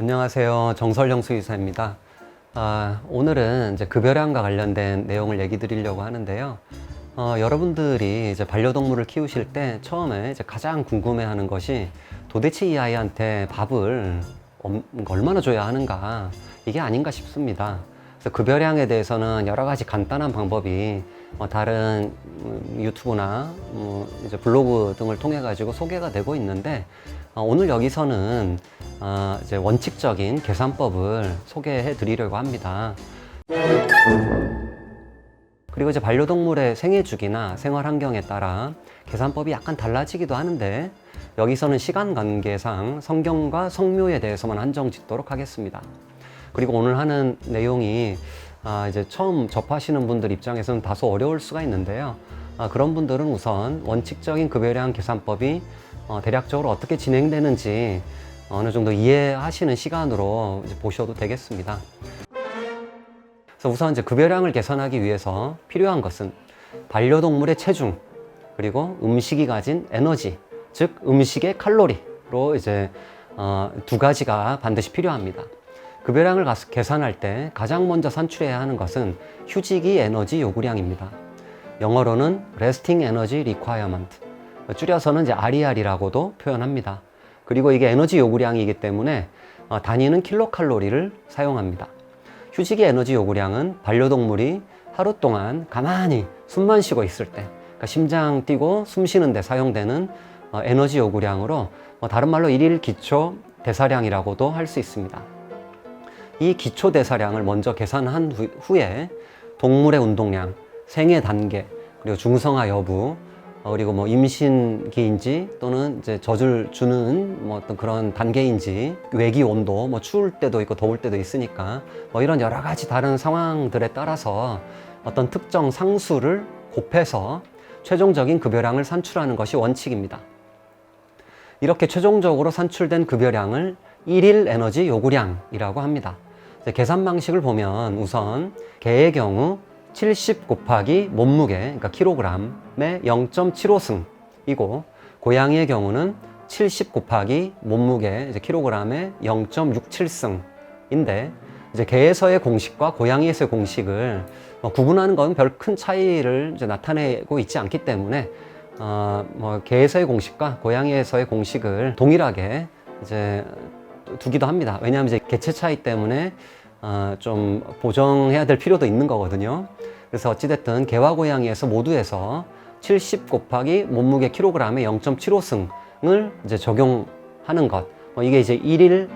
안녕하세요. 정설영 수의사입니다. 오늘은 이제 급여량과 관련된 내용을 얘기 드리려고 하는데요. 여러분들이 이제 반려동물을 키우실 때 처음에 이제 가장 궁금해하는 것이 도대체 이 아이한테 밥을 얼마나 줘야 하는가, 이게 아닌가 싶습니다. 그래서 급여량에 대해서는 여러 가지 간단한 방법이 다른 유튜브나 이제 블로그 등을 통해 가지고 소개가 되고 있는데, 오늘 여기서는 이제 원칙적인 계산법을 소개해 드리려고 합니다. 그리고 이제 반려동물의 생애 주기나 생활 환경에 따라 계산법이 약간 달라지기도 하는데, 여기서는 시간 관계상 성경과 성묘에 대해서만 한정 짓도록 하겠습니다. 그리고 오늘 하는 내용이 이제 처음 접하시는 분들 입장에서는 다소 어려울 수가 있는데요. 그런 분들은 우선 원칙적인 급여량 계산법이 대략적으로 어떻게 진행되는지 어느 정도 이해하시는 시간으로 이제 보셔도 되겠습니다. 그래서 우선 이제 급여량을 계산하기 위해서 필요한 것은 반려동물의 체중, 그리고 음식이 가진 에너지, 즉 음식의 칼로리로 이제 두 가지가 반드시 필요합니다. 급여량을 계산할 때 가장 먼저 산출해야 하는 것은 휴지기 에너지 요구량입니다. 영어로는 Resting Energy Requirement, 줄여서는 이제 RER이라고도 표현합니다. 그리고 이게 에너지 요구량이기 때문에 단위는 킬로칼로리를 사용합니다. 휴지기 에너지 요구량은 반려동물이 하루 동안 가만히 숨만 쉬고 있을 때, 그러니까 심장 뛰고 숨 쉬는데 사용되는 에너지 요구량으로 다른 말로 일일 기초 대사량이라고도 할 수 있습니다. 이 기초 대사량을 먼저 계산한 후에 동물의 운동량, 생애 단계, 그리고 중성화 여부, 그리고 임신기인지 또는 이제 젖을 주는 어떤 그런 단계인지, 외기 온도, 추울 때도 있고 더울 때도 있으니까 이런 여러 가지 다른 상황들에 따라서 어떤 특정 상수를 곱해서 최종적인 급여량을 산출하는 것이 원칙입니다. 이렇게 최종적으로 산출된 급여량을 일일 에너지 요구량이라고 합니다. 계산 방식을 보면 우선 개의 경우 70 곱하기 몸무게, 그러니까 킬로그램의 0.75승이고, 고양이의 경우는 70 곱하기 몸무게, 이제 킬로그램의 0.67승인데, 이제 개에서의 공식과 고양이에서의 공식을 구분하는 건 별 큰 차이를 이제 나타내고 있지 않기 때문에 개에서의 공식과 고양이에서의 공식을 동일하게 이제 두기도 합니다. 왜냐하면 이제 개체 차이 때문에 좀 보정해야 될 필요도 있는 거거든요. 그래서 어찌됐든 개와 고양이에서 모두에서 70 곱하기 몸무게 킬로그램의 0.75승을 이제 적용하는 것, 이게 이제 일일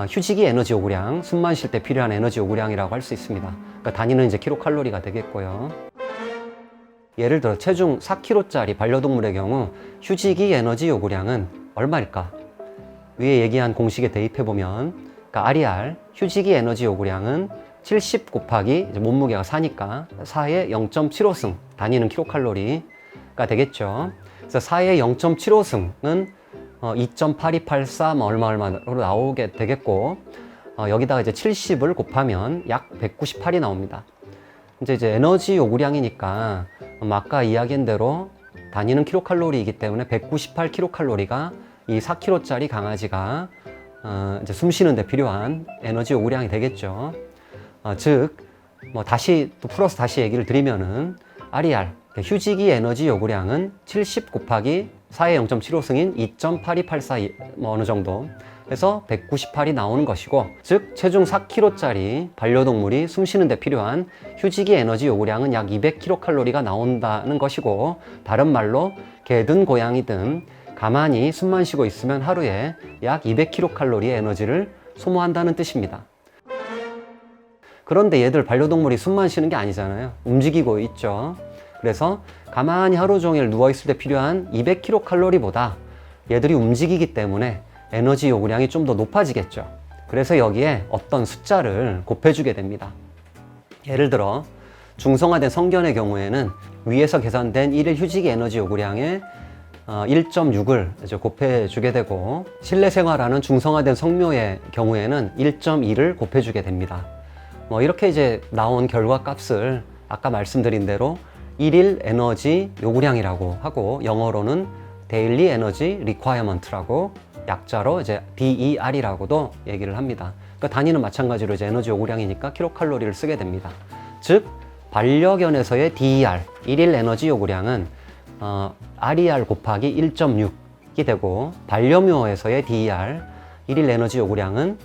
휴지기 에너지 요구량, 숨만 쉴 때 필요한 에너지 요구량이라고 할 수 있습니다. 그러니까 단위는 이제 킬로칼로리가 되겠고요. 예를 들어 체중 4kg짜리 반려동물의 경우 휴지기 에너지 요구량은 얼마일까? 위에 얘기한 공식에 대입해보면, 그러니까 RER, 휴지기 에너지 요구량은 70 곱하기 이제 몸무게가 4니까 4의 0.75승, 단위는 킬로칼로리가 되겠죠. 그래서 4의 0.75승은 2.8284 얼마로 나오게 되겠고, 여기다가 이제 70을 곱하면 약 198이 나옵니다. 이제 에너지 요구량이니까 아까 이야기한 대로 단위는 킬로칼로리이기 때문에 198 킬로칼로리가 이 4kg짜리 강아지가 이제 숨 쉬는데 필요한 에너지 요구량이 되겠죠. 즉, 다시 또 풀어서 다시 얘기를 드리면은 RER, 휴지기 에너지 요구량은 70 곱하기 4의 0.75승인 2.8284 어느 정도 해서 198이 나오는 것이고, 즉 체중 4kg짜리 반려동물이 숨 쉬는데 필요한 휴지기 에너지 요구량은 약 200kcal가 나온다는 것이고, 다른 말로 개든 고양이든 가만히 숨만 쉬고 있으면 하루에 약 200kcal의 에너지를 소모한다는 뜻입니다. 그런데 얘들 반려동물이 숨만 쉬는 게 아니잖아요. 움직이고 있죠. 그래서 가만히 하루 종일 누워있을 때 필요한 200kcal보다 얘들이 움직이기 때문에 에너지 요구량이 좀 더 높아지겠죠. 그래서 여기에 어떤 숫자를 곱해주게 됩니다. 예를 들어 중성화된 성견의 경우에는 위에서 계산된 일일 휴지기 에너지 요구량에 1.6을 이제 곱해주게 되고, 실내 생활하는 중성화된 성묘의 경우에는 1.2를 곱해주게 됩니다. 이렇게 이제 나온 결과 값을 아까 말씀드린 대로 일일 에너지 요구량이라고 하고, 영어로는 Daily Energy Requirement라고 약자로 이제 DER이라고도 얘기를 합니다. 그러니까 단위는 마찬가지로 이제 에너지 요구량이니까 킬로칼로리를 쓰게 됩니다. 즉 반려견에서의 DER, 일일 에너지 요구량은 RER 곱하기 1.6이 되고, 반려묘에서의 DER, 일일 에너지 요구량은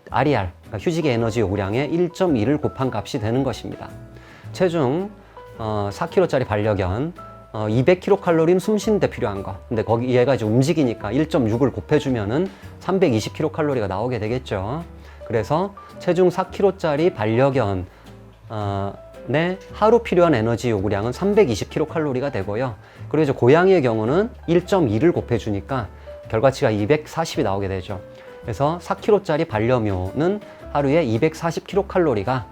RER, 그러니까 휴직의 에너지 요구량의 1.2를 곱한 값이 되는 것입니다. 체중 4kg짜리 반려견 200kcal는 숨 쉬는데 필요한 거. 근데 거기 얘가 이제 움직이니까 1.6을 곱해주면은 320kcal가 나오게 되겠죠. 그래서 체중 4kg짜리 반려견 내 하루 필요한 에너지 요구량은 320kcal가 되고요. 그리고 이제 고양이의 경우는 1.2를 곱해주니까 결과치가 240이 나오게 되죠. 그래서 4kg짜리 반려묘는 하루에 240kcal가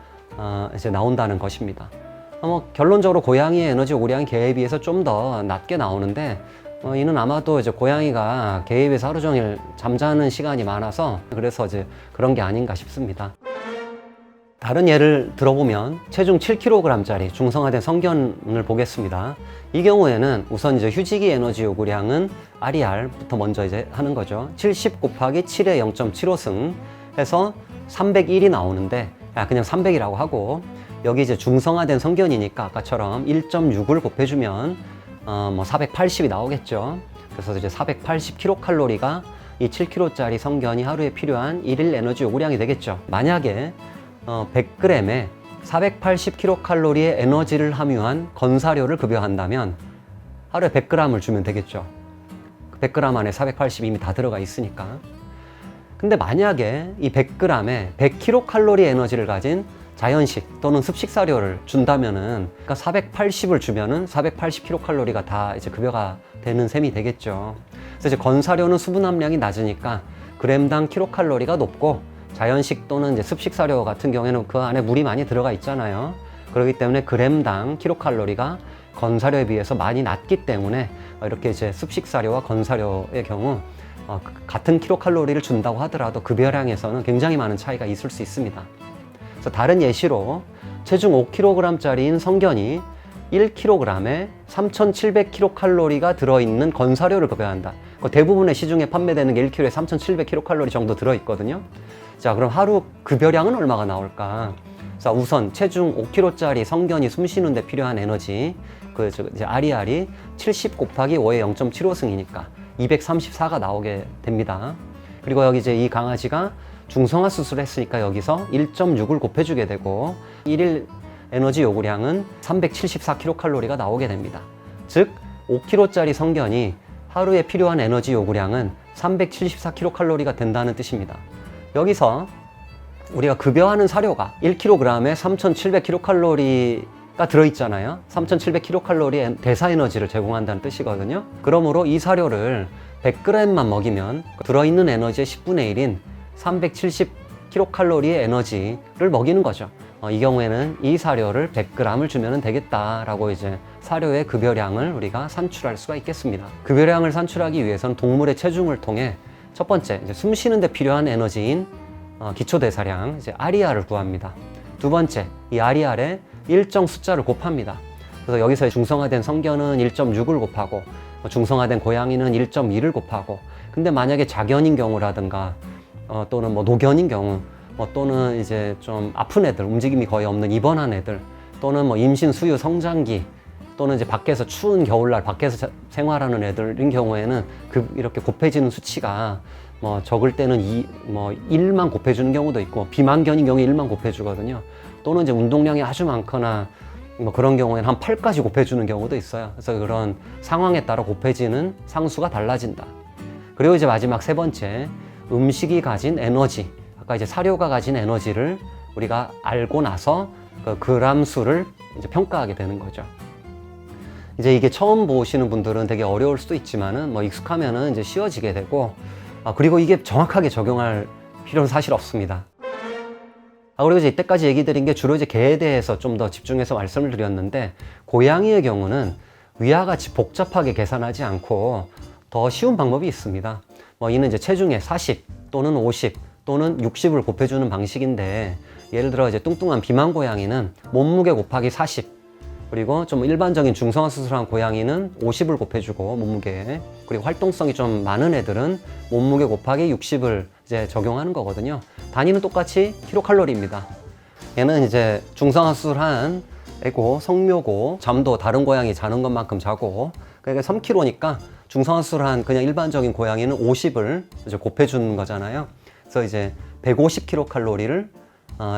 이제 나온다는 것입니다. 결론적으로 고양이의 에너지 요구량이 개에 비해서 좀 더 낮게 나오는데, 이는 아마도 이제 고양이가 개에 비해서 하루 종일 잠자는 시간이 많아서 그래서 이제 그런 게 아닌가 싶습니다. 다른 예를 들어보면 체중 7kg짜리 중성화된 성견을 보겠습니다. 이 경우에는 우선 이제 휴직이 에너지 요구량은 RER부터 먼저 이제 하는 거죠. 70 곱하기 7의 0.75승 해서 301이 나오는데, 그냥 300이라고 하고, 여기 이제 중성화된 성견이니까 아까처럼 1.6을 곱해주면 480이 나오겠죠. 그래서 이제 480kcal가 이 7kg짜리 성견이 하루에 필요한 일일 에너지 요구량이 되겠죠. 만약에 100g에 480kcal의 에너지를 함유한 건사료를 급여한다면 하루에 100g을 주면 되겠죠. 100g 안에 480이 이미 다 들어가 있으니까. 근데 만약에 이 100g에 100kcal 에너지를 가진 자연식 또는 습식사료를 준다면은, 그러니까 480을 주면은 480kcal가 다 이제 급여가 되는 셈이 되겠죠. 그래서 이제 건사료는 수분 함량이 낮으니까 g당 kcal가 높고, 자연식 또는 이제 습식사료 같은 경우에는 그 안에 물이 많이 들어가 있잖아요. 그렇기 때문에 g당 kcal가 건사료에 비해서 많이 낮기 때문에 이렇게 이제 습식사료와 건사료의 경우 같은 kcal를 준다고 하더라도 급여량에서는 굉장히 많은 차이가 있을 수 있습니다. 그래서 다른 예시로 체중 5kg짜리인 성견이 1kg에 3,700kcal가 들어있는 건사료를 급여한다. 대부분의 시중에 판매되는 게 1kg에 3,700kcal 정도 들어있거든요. 자, 그럼 하루 급여량은 얼마가 나올까? 자, 우선 체중 5kg짜리 성견이 숨 쉬는데 필요한 에너지, 이제 RER이 70 곱하기 5의 0.75승이니까 234가 나오게 됩니다. 그리고 여기 이제 이 강아지가 중성화 수술을 했으니까 여기서 1.6을 곱해주게 되고, 일일 에너지 요구량은 374kcal가 나오게 됩니다. 즉 5kg짜리 성견이 하루에 필요한 에너지 요구량은 374kcal가 된다는 뜻입니다. 여기서 우리가 급여하는 사료가 1kg에 3,700kcal가 들어있잖아요. 3,700kcal의 대사 에너지를 제공한다는 뜻이거든요. 그러므로 이 사료를 100g만 먹이면 들어있는 에너지의 10분의 1인 370kcal의 에너지를 먹이는 거죠. 이 경우에는 이 사료를 100g을 주면 되겠다라고 이제 사료의 급여량을 우리가 산출할 수가 있겠습니다. 급여량을 산출하기 위해서는 동물의 체중을 통해 첫 번째, 이제 숨 쉬는 데 필요한 에너지인 기초대사량, 이제 RER을 구합니다. 두 번째, 이 RER에 일정 숫자를 곱합니다. 그래서 여기서 중성화된 성견은 1.6을 곱하고, 중성화된 고양이는 1.2를 곱하고, 근데 만약에 자견인 경우라든가 또는 노견인 경우, 또는 이제 좀 아픈 애들, 움직임이 거의 없는 입원한 애들, 또는 임신, 수유, 성장기, 또는 이제 밖에서 추운 겨울날 밖에서 생활하는 애들인 경우에는 이렇게 곱해지는 수치가 적을 때는 1만 곱해주는 경우도 있고, 비만견인 경우에 1만 곱해주거든요. 또는 이제 운동량이 아주 많거나 그런 경우에는 한 8까지 곱해주는 경우도 있어요. 그래서 그런 상황에 따라 곱해지는 상수가 달라진다. 그리고 이제 마지막 세 번째, 음식이 가진 에너지, 아까 이제 사료가 가진 에너지를 우리가 알고 나서 그 그람 수를 이제 평가하게 되는 거죠. 이제 이게 처음 보시는 분들은 되게 어려울 수도 있지만은 익숙하면은 이제 쉬워지게 되고, 그리고 이게 정확하게 적용할 필요는 사실 없습니다. 그리고 이제 이때까지 얘기 드린 게 주로 이제 개에 대해서 좀 더 집중해서 말씀을 드렸는데, 고양이의 경우는 위와 같이 복잡하게 계산하지 않고 더 쉬운 방법이 있습니다. 이는 이제 체중에 40 또는 50 또는 60을 곱해주는 방식인데, 예를 들어 이제 뚱뚱한 비만 고양이는 몸무게 곱하기 40, 그리고 좀 일반적인 중성화 수술한 고양이는 50을 곱해주고 몸무게, 그리고 활동성이 좀 많은 애들은 몸무게 곱하기 60을 이제 적용하는 거거든요. 단위는 똑같이 킬로칼로리입니다. 얘는 이제 중성화 수술한 애고 성묘고 잠도 다른 고양이 자는 것만큼 자고, 그러니까 3kg니까 중성화 수술한 그냥 일반적인 고양이는 50을 이제 곱해주는 거잖아요. 그래서 이제 150kcal를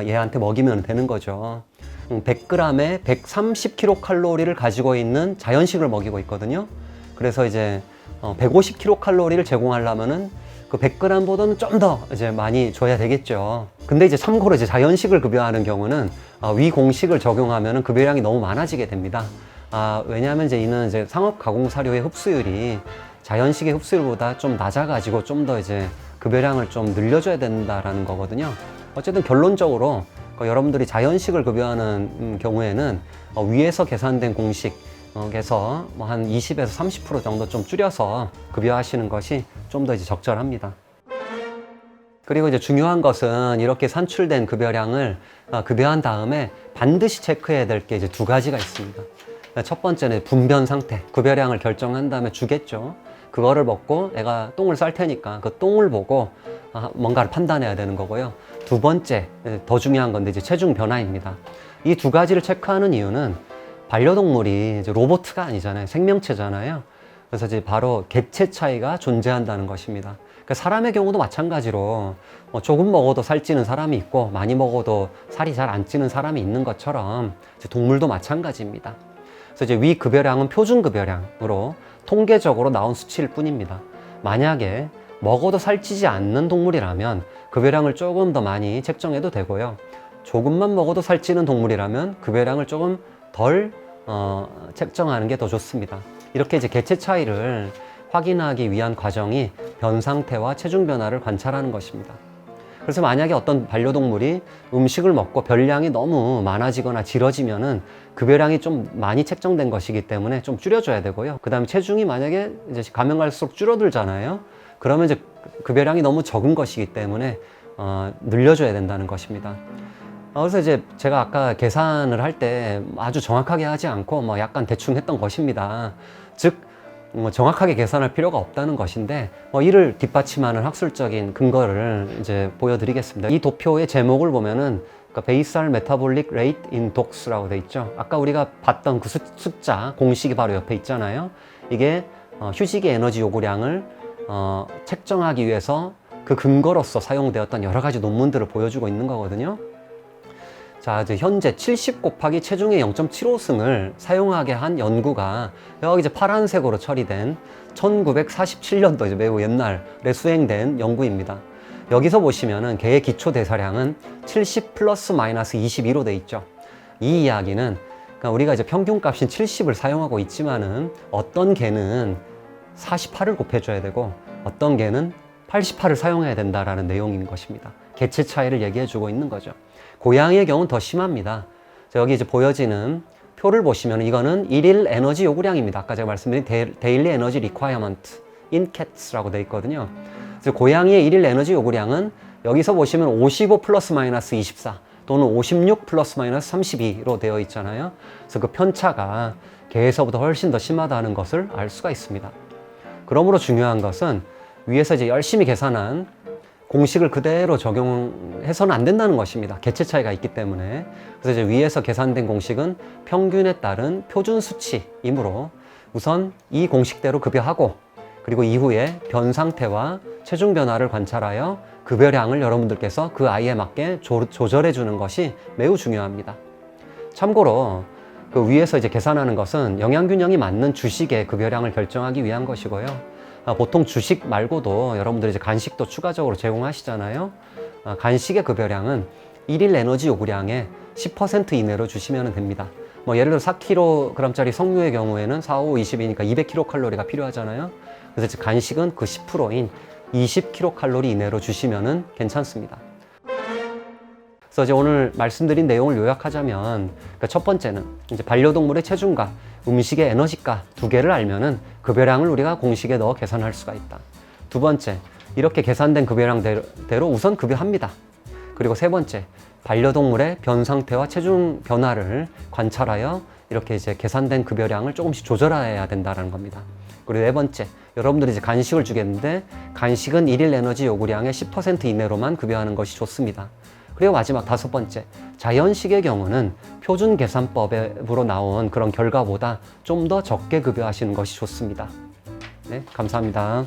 얘한테 먹이면 되는 거죠. 100g에 130kcal를 가지고 있는 자연식을 먹이고 있거든요. 그래서 이제 150kcal를 제공하려면은 그 100g보다는 좀 더 이제 많이 줘야 되겠죠. 근데 이제 참고로 이제 자연식을 급여하는 경우는 위 공식을 적용하면은 급여량이 너무 많아지게 됩니다. 왜냐하면 이제 이는 이제 상업 가공 사료의 흡수율이 자연식의 흡수율보다 좀 낮아가지고 좀 더 이제 급여량을 좀 늘려줘야 된다라는 거거든요. 어쨌든 결론적으로 여러분들이 자연식을 급여하는 경우에는 위에서 계산된 공식에서 뭐 한 20에서 30% 정도 좀 줄여서 급여하시는 것이 좀 더 이제 적절합니다. 그리고 이제 중요한 것은 이렇게 산출된 급여량을 급여한 다음에 반드시 체크해야 될 게 이제 두 가지가 있습니다. 첫 번째는 분변 상태, 급여량을 결정한 다음에 주겠죠. 그거를 먹고 애가 똥을 쌀 테니까 그 똥을 보고 뭔가를 판단해야 되는 거고요. 두 번째, 더 중요한 건데 이제 체중 변화입니다. 이 두 가지를 체크하는 이유는 반려동물이 이제 로봇가 아니잖아요. 생명체잖아요. 그래서 이제 바로 개체 차이가 존재한다는 것입니다. 그러니까 사람의 경우도 마찬가지로 조금 먹어도 살찌는 사람이 있고 많이 먹어도 살이 잘 안 찌는 사람이 있는 것처럼 이제 동물도 마찬가지입니다. 그래서 이제 위 급여량은 표준 급여량으로 통계적으로 나온 수치일 뿐입니다. 만약에 먹어도 살찌지 않는 동물이라면 급여량을 조금 더 많이 책정해도 되고요. 조금만 먹어도 살찌는 동물이라면 급여량을 조금 덜 책정하는 게 더 좋습니다. 이렇게 이제 개체 차이를 확인하기 위한 과정이 변 상태와 체중 변화를 관찰하는 것입니다. 그래서 만약에 어떤 반려동물이 음식을 먹고 별량이 너무 많아지거나 질어지면은 급여량이 좀 많이 책정된 것이기 때문에 좀 줄여줘야 되고요. 그 다음에 체중이 만약에 이제 가면 갈수록 줄어들잖아요. 그러면 이제 급여량이 너무 적은 것이기 때문에 늘려줘야 된다는 것입니다. 그래서 이제 제가 아까 계산을 할 때 아주 정확하게 하지 않고 뭐 약간 대충 했던 것입니다. 즉, 정확하게 계산할 필요가 없다는 것인데 이를 뒷받침하는 학술적인 근거를 이제 보여드리겠습니다. 이 도표의 제목을 보면은 베이살 메타볼릭 레이트 인 독스라고 돼 있죠. 아까 우리가 봤던 그 숫자 공식이 바로 옆에 있잖아요. 이게 휴식의 에너지 요구량을 책정하기 위해서 그 근거로서 사용되었던 여러 가지 논문들을 보여주고 있는 거거든요. 자, 이제 현재 70 곱하기 체중의 0.75승을 사용하게 한 연구가 여기 이제 파란색으로 처리된 1947년도 이제 매우 옛날에 수행된 연구입니다. 여기서 보시면은 개의 기초 대사량은 70 플러스 마이너스 22로 돼 있죠. 이 이야기는 그러니까 우리가 이제 평균값인 70을 사용하고 있지만은 어떤 개는 48을 곱해줘야 되고 어떤 개는 88을 사용해야 된다라는 내용인 것입니다. 개체 차이를 얘기해주고 있는 거죠. 고양이의 경우는 더 심합니다. 여기 이제 보여지는 표를 보시면 이거는 일일 에너지 요구량입니다. 아까 제가 말씀드린 데일리 에너지 리콰이어먼트 인 캣스라고 되어 있거든요. 그래서 고양이의 일일 에너지 요구량은 여기서 보시면 55 플러스 마이너스 24 또는 56 플러스 마이너스 32로 되어 있잖아요. 그래서 그 편차가 개에서보다 훨씬 더 심하다는 것을 알 수가 있습니다. 그러므로 중요한 것은 위에서 이제 열심히 계산한 공식을 그대로 적용해서는 안 된다는 것입니다. 개체 차이가 있기 때문에. 그래서 이제 위에서 계산된 공식은 평균에 따른 표준 수치이므로 우선 이 공식대로 급여하고 그리고 이후에 변 상태와 체중 변화를 관찰하여 급여량을 여러분들께서 그 아이에 맞게 조절해 주는 것이 매우 중요합니다. 참고로 그 위에서 이제 계산하는 것은 영양균형이 맞는 주식의 급여량을 결정하기 위한 것이고요. 보통 주식 말고도 여러분들이 이제 간식도 추가적으로 제공하시잖아요. 간식의 급여량은 일일 에너지 요구량의 10% 이내로 주시면 됩니다. 예를 들어 4kg짜리 석류의 경우에는 4, 5, 20이니까 200kcal가 필요하잖아요. 그래서 이제 간식은 그 10%인 20kcal 이내로 주시면 괜찮습니다. 그래서 이제 오늘 말씀드린 내용을 요약하자면 첫 번째는 이제 반려동물의 체중과 음식의 에너지가 두 개를 알면은 급여량을 우리가 공식에 넣어 계산할 수가 있다. 두 번째, 이렇게 계산된 급여량대로 우선 급여합니다. 그리고 세 번째, 반려동물의 변 상태와 체중 변화를 관찰하여 이렇게 이제 계산된 급여량을 조금씩 조절해야 된다는 겁니다. 그리고 네 번째, 여러분들이 이제 간식을 주겠는데 간식은 일일 에너지 요구량의 10% 이내로만 급여하는 것이 좋습니다. 그리고 마지막 다섯 번째, 자연식의 경우는 표준 계산법으로 나온 그런 결과보다 좀 더 적게 급여하시는 것이 좋습니다. 네, 감사합니다.